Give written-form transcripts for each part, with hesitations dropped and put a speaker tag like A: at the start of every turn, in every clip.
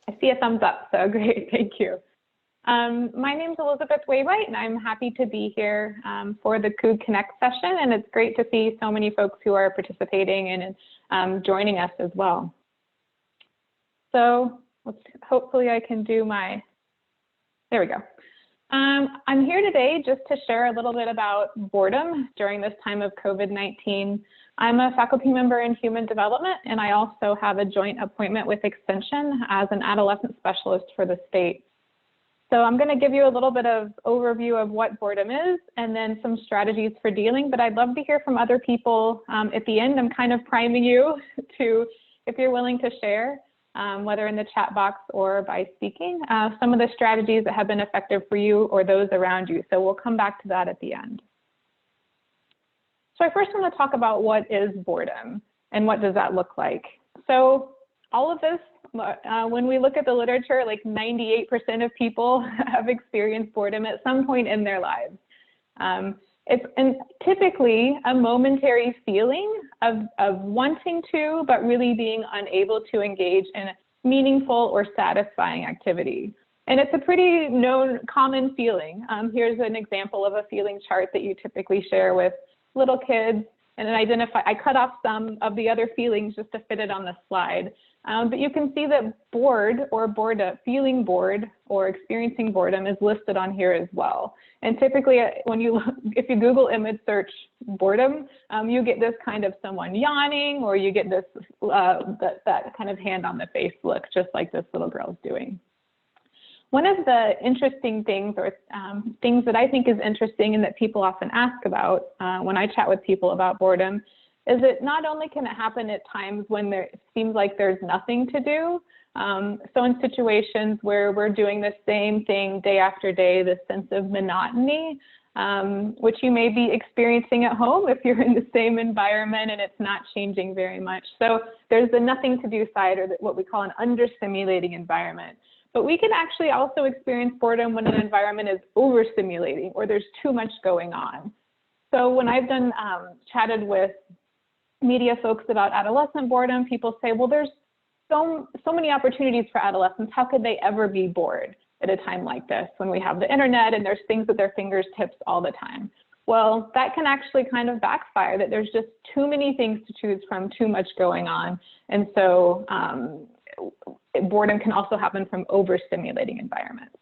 A: I see a thumbs up, so great, thank you. My name is Elizabeth Weybright, and I'm happy to be here for the Coug Connect session, and it's great to see so many folks who are participating and joining us as well. So hopefully I can do my, there we go. I'm here today just to share a little bit about boredom during this time of COVID-19. I'm a faculty member in human development, and I also have a joint appointment with Extension as an adolescent specialist for the state. So I'm going to give you a little bit of overview of what boredom is and then some strategies for dealing, but I'd love to hear from other people. At the end, I'm kind of priming you to, if you're willing to share, whether in the chat box or by speaking, some of the strategies that have been effective for you or those around you. So we'll come back to that at the end. So I first want to talk about what is boredom and what does that look like. So all of this, when we look at the literature, like 98% of people have experienced boredom at some point in their lives. It's typically a momentary feeling of wanting to, but really being unable to engage in a meaningful or satisfying activity. And it's a pretty known, common feeling. Here's an example of a feeling chart that you typically share with little kids, and then I cut off some of the other feelings just to fit it on the slide. But you can see that feeling bored or experiencing boredom is listed on here as well. And typically, if you Google image search boredom, you get this kind of someone yawning, or you get this that kind of hand on the face look, just like this little girl's doing. One of the interesting things, or things that I think is interesting and that people often ask about when I chat with people about boredom, is that not only can it happen at times when it seems like there's nothing to do, so in situations where we're doing the same thing day after day, this sense of monotony, which you may be experiencing at home if you're in the same environment and it's not changing very much. So there's the nothing to do side, or what we call an understimulating environment. But we can actually also experience boredom when an environment is overstimulating or there's too much going on. So when I've chatted with media folks about adolescent boredom, people say, well, there's so many opportunities for adolescents. How could they ever be bored at a time like this when we have the internet and there's things at their fingertips all the time? Well, that can actually kind of backfire, that there's just too many things to choose from, too much going on. And so boredom can also happen from overstimulating environments.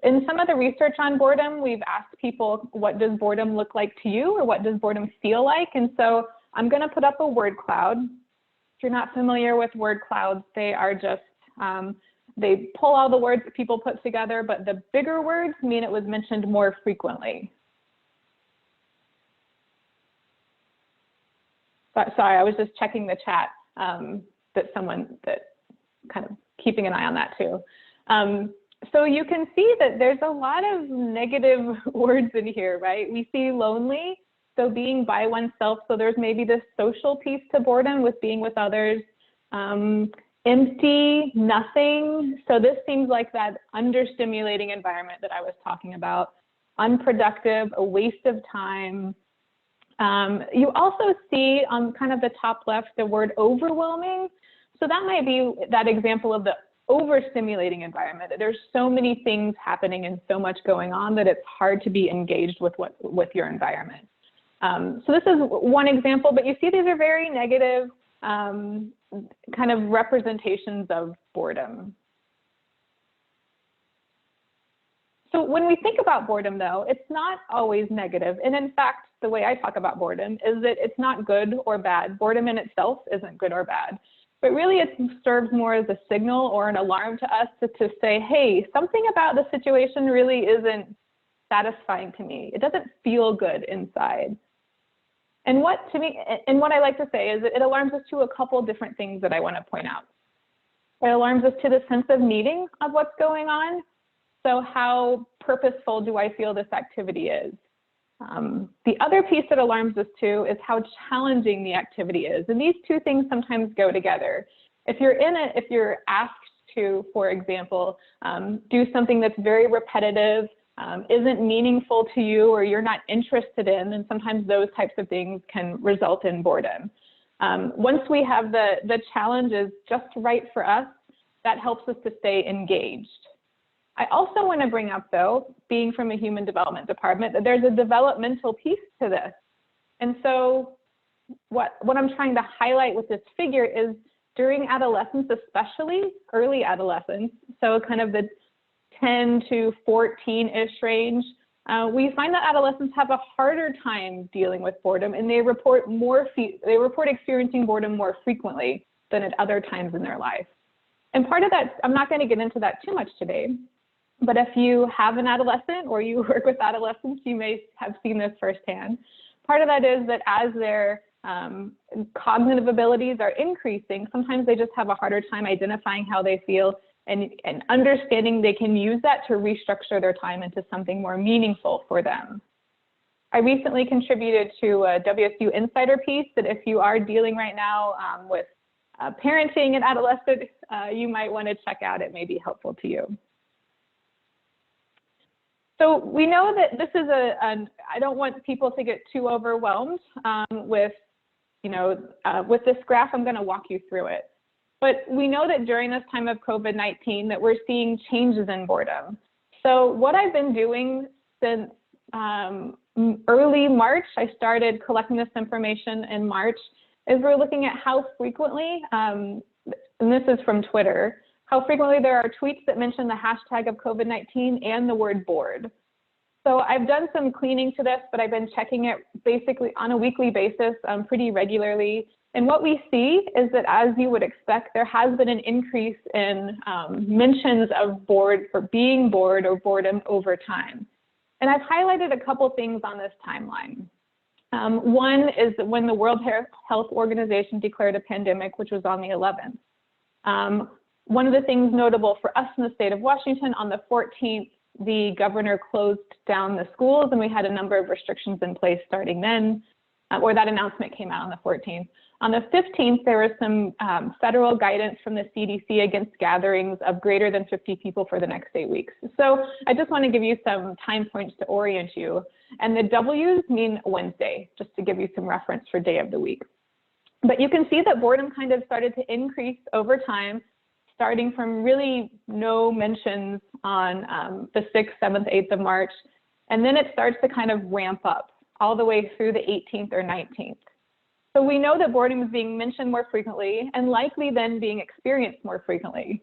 A: In some of the research on boredom, we've asked people, what does boredom look like to you, or what does boredom feel like? And so I'm going to put up a word cloud. If you're not familiar with word clouds, they are just, they pull all the words that people put together, but the bigger words mean it was mentioned more frequently. Sorry, I was just checking the chat, that kind of keeping an eye on that too. So you can see that there's a lot of negative words in here, right? We see lonely, so being by oneself. So there's maybe this social piece to boredom with being with others. Empty, nothing. So this seems like that understimulating environment that I was talking about. Unproductive, a waste of time. You also see on kind of the top left the word overwhelming. So that might be that example of the overstimulating environment. There's so many things happening and so much going on that it's hard to be engaged with your environment. So this is one example, but you see these are very negative kind of representations of boredom. So when we think about boredom, though, it's not always negative. And in fact, the way I talk about boredom is that it's not good or bad. Boredom in itself isn't good or bad. But really, it serves more as a signal or an alarm to us to say, hey, something about the situation really isn't satisfying to me. It doesn't feel good inside. And what I like to say is that it alarms us to a couple different things that I want to point out. It alarms us to the sense of needing of what's going on. So how purposeful do I feel this activity is? The other piece that alarms us too is how challenging the activity is. And these two things sometimes go together. If you're asked to, for example, do something that's very repetitive, isn't meaningful to you, or you're not interested in, then sometimes those types of things can result in boredom. Once we have the challenge is just right for us, that helps us to stay engaged. I also want to bring up, though, being from a human development department, that there's a developmental piece to this. And so what I'm trying to highlight with this figure is during adolescence, especially early adolescence, so kind of the 10 to 14-ish range, we find that adolescents have a harder time dealing with boredom, and they report experiencing boredom more frequently than at other times in their life. And part of that, I'm not going to get into that too much today, but if you have an adolescent or you work with adolescents, you may have seen this firsthand. Part of that is that as their cognitive abilities are increasing, sometimes they just have a harder time identifying how they feel and understanding they can use that to restructure their time into something more meaningful for them. I recently contributed to a WSU Insider piece that if you are dealing right now with parenting an adolescent, you might want to check out. It may be helpful to you. So we know that this is I don't want people to get too overwhelmed with this graph. I'm going to walk you through it. But we know that during this time of COVID-19 that we're seeing changes in boredom. So what I've been doing since early March, I started collecting this information in March, is we're looking at how frequently, and this is from Twitter, how frequently there are tweets that mention the hashtag of COVID-19 and the word bored. So I've done some cleaning to this, but I've been checking it basically on a weekly basis pretty regularly. And what we see is that, as you would expect, there has been an increase in mentions of being bored or boredom over time. And I've highlighted a couple things on this timeline. One is that when the World Health Organization declared a pandemic, which was on the 11th. One of the things notable for us in the state of Washington, on the 14th, the governor closed down the schools, and we had a number of restrictions in place starting then, or that announcement came out on the 14th. On the 15th, there was some federal guidance from the CDC against gatherings of greater than 50 people for the next 8 weeks. So I just want to give you some time points to orient you. And the W's mean Wednesday, just to give you some reference for day of the week. But you can see that boredom kind of started to increase over time, starting from really no mentions on the 6th, 7th, 8th of March. And then it starts to kind of ramp up all the way through the 18th or 19th. So we know that boredom is being mentioned more frequently and likely then being experienced more frequently.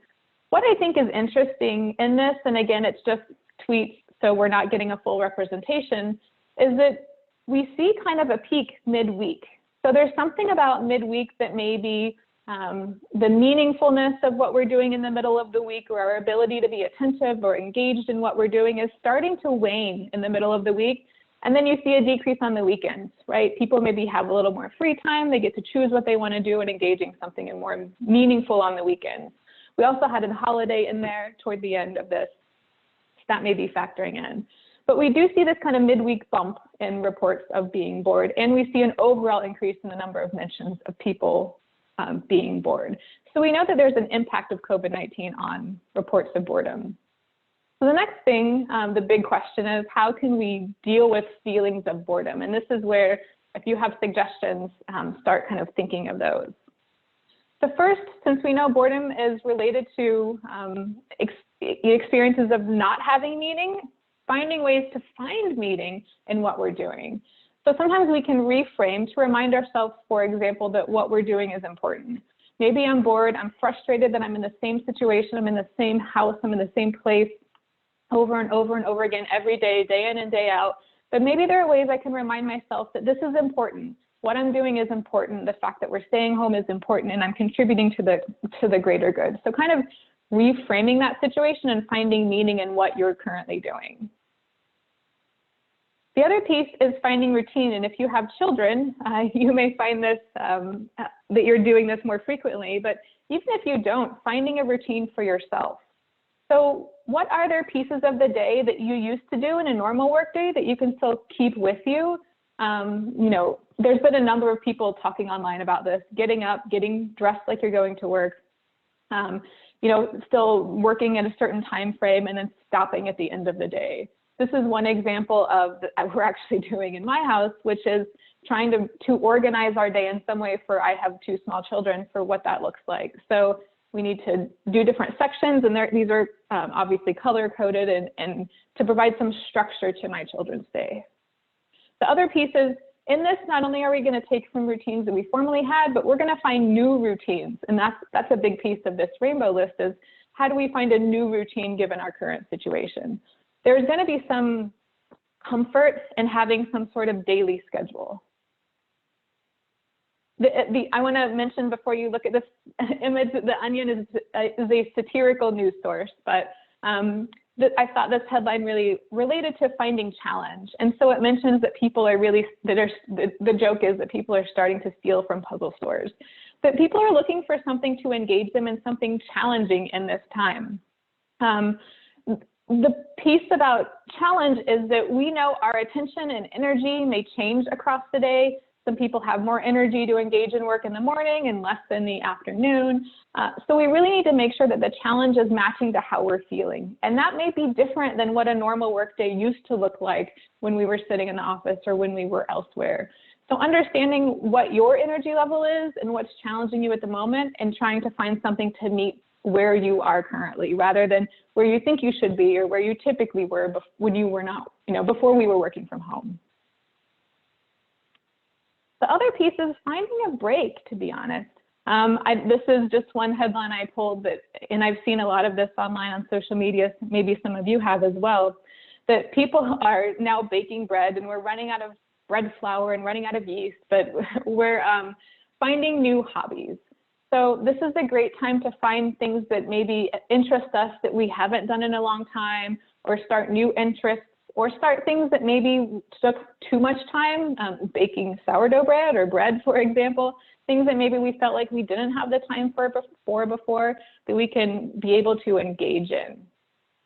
A: What I think is interesting in this, and again, it's just tweets, so we're not getting a full representation, is that we see kind of a peak midweek. So there's something about midweek that maybe the meaningfulness of what we're doing in the middle of the week, or our ability to be attentive or engaged in what we're doing, is starting to wane in the middle of the week. And then you see a decrease on the weekends, right? People maybe have a little more free time. They get to choose what they want to do and engaging something and more meaningful on the weekends. We also had a holiday in there toward the end of this. That may be factoring in. But we do see this kind of midweek bump in reports of being bored, and we see an overall increase in the number of mentions of people being bored. So we know that there's an impact of COVID-19 on reports of boredom. So the next thing, the big question is, how can we deal with feelings of boredom? And this is where, if you have suggestions, start kind of thinking of those. The first, since we know boredom is related to experiences of not having meaning, finding ways to find meaning in what we're doing. So sometimes we can reframe to remind ourselves, for example, that what we're doing is important. Maybe I'm bored, I'm frustrated that I'm in the same situation, I'm in the same house, I'm in the same place over and over and over again every day, day in and day out. But maybe there are ways I can remind myself that this is important. What I'm doing is important. The fact that we're staying home is important, and I'm contributing to the greater good. So kind of reframing that situation and finding meaning in what you're currently doing. The other piece is finding routine, and if you have children, you may find this, that you're doing this more frequently, but even if you don't, finding a routine for yourself. So what are there pieces of the day that you used to do in a normal workday that you can still keep with you? There's been a number of people talking online about this, getting up, getting dressed like you're going to work, still working at a certain time frame and then stopping at the end of the day. This is one example of that we're actually doing in my house, which is trying to organize our day in some way I have 2 small children, for what that looks like. So we need to do different sections, and these are obviously color-coded and to provide some structure to my children's day. The other piece is, in this, not only are we going to take some routines that we formerly had, but we're going to find new routines. And that's a big piece of this rainbow list, is how do we find a new routine given our current situation? There's going to be some comfort in having some sort of daily schedule. I want to mention before you look at this image that the Onion is a satirical news source, but I thought this headline really related to finding challenge. And so it mentions that people are really, the joke is that people are starting to steal from puzzle stores. But people are looking for something to engage them in something challenging in this time. The piece about challenge is that we know our attention and energy may change across the day. Some people have more energy to engage in work in the morning and less in the afternoon. So we really need to make sure that the challenge is matching to how we're feeling. And that may be different than what a normal workday used to look like when we were sitting in the office or when we were elsewhere. So understanding what your energy level is and what's challenging you at the moment, and trying to find something to meet where you are currently, rather than where you think you should be or where you typically were when you were not, before we were working from home. The other piece is finding a break, to be honest. This is just one headline I pulled, and I've seen a lot of this online on social media, maybe some of you have as well, that people are now baking bread and we're running out of bread flour and running out of yeast, but we're finding new hobbies. So this is a great time to find things that maybe interest us that we haven't done in a long time, or start new interests, or start things that maybe took too much time, baking sourdough bread or bread, for example, things that maybe we felt like we didn't have the time for before, that we can be able to engage in.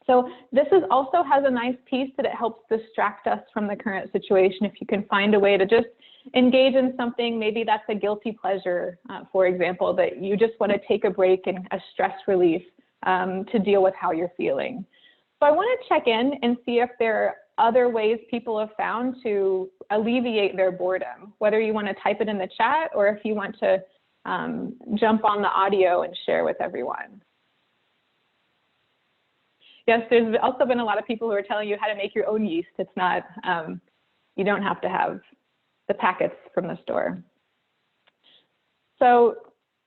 A: So this also has a nice piece that it helps distract us from the current situation. If you can find a way to just engage in something, maybe that's a guilty pleasure, for example, that you just want to take a break and a stress relief to deal with how you're feeling. So I want to check in and see if there are other ways people have found to alleviate their boredom, whether you want to type it in the chat or if you want to jump on the audio and share with everyone. Yes, there's also been a lot of people who are telling you how to make your own yeast. It's not, you don't have to have the packets from the store. So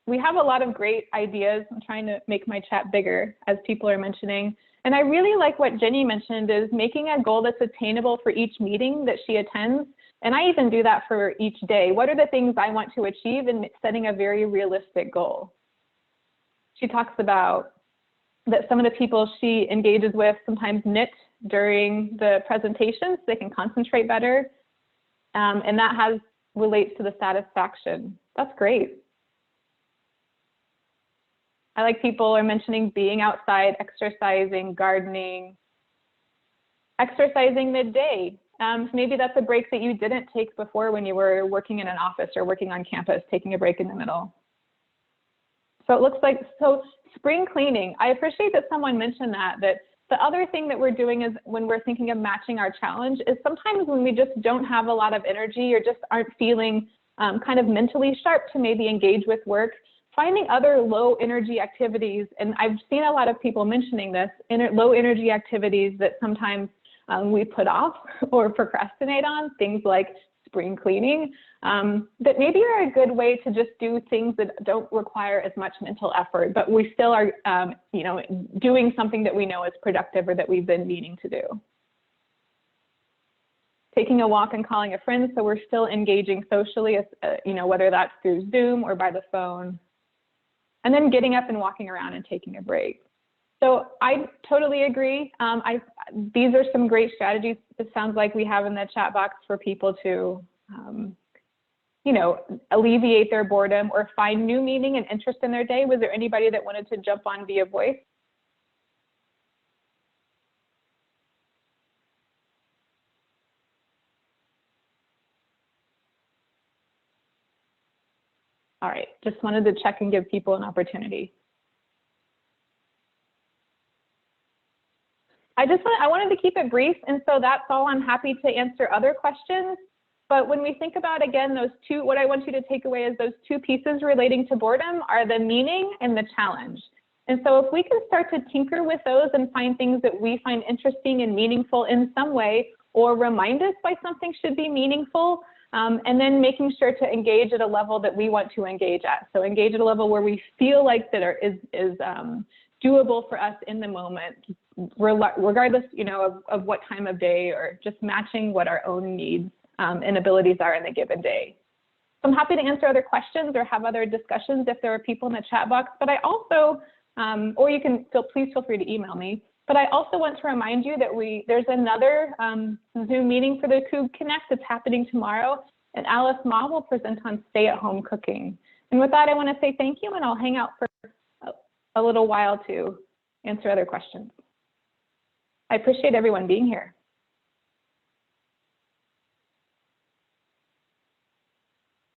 A: we have a lot of great ideas. I'm trying to make my chat bigger as people are mentioning. And I really like what Jenny mentioned, is making a goal that's attainable for each meeting that she attends. And I even do that for each day. What are the things I want to achieve, and setting a very realistic goal? She talks about that some of the people she engages with sometimes knit during the presentations so they can concentrate better. And that relates to the satisfaction. That's great. I like people are mentioning being outside, exercising, gardening, exercising midday. Maybe that's a break that you didn't take before when you were working in an office or working on campus, taking a break in the middle. So it looks like, spring cleaning. I appreciate that someone mentioned that the other thing that we're doing is, when we're thinking of matching our challenge, is sometimes when we just don't have a lot of energy or just aren't feeling kind of mentally sharp to maybe engage with work, finding other low energy activities. And I've seen a lot of people mentioning this, low energy activities that sometimes we put off or procrastinate on, things like spring cleaning, that maybe are a good way to just do things that don't require as much mental effort, but we still are, doing something that we know is productive or that we've been meaning to do. Taking a walk and calling a friend, so we're still engaging socially, whether that's through Zoom or by the phone. And then getting up and walking around and taking a break. So I totally agree. These are some great strategies, it sounds like we have in the chat box for people to, alleviate their boredom or find new meaning and interest in their day. Was there anybody that wanted to jump on via voice? All right, just wanted to check and give people an opportunity. I wanted to keep it brief, and so that's all. I'm happy to answer other questions. But when we think about, again, those two, what I want you to take away is those two pieces relating to boredom are the meaning and the challenge. And so if we can start to tinker with those and find things that we find interesting and meaningful in some way, or remind us why something should be meaningful, and then making sure to engage at a level that we want to engage at. So engage at a level where we feel like that is doable for us in the moment, regardless, you know, of what time of day, or just matching what our own needs and abilities are in a given day. So I'm happy to answer other questions or have other discussions if there are people in the chat box, but I also, or you can please feel free to email me. But I also want to remind you that there's another Zoom meeting for the Coug Connect that's happening tomorrow, and Alice Ma will present on stay-at-home cooking. And with that, I want to say thank you, and I'll hang out for a little while to answer other questions. I appreciate everyone being here.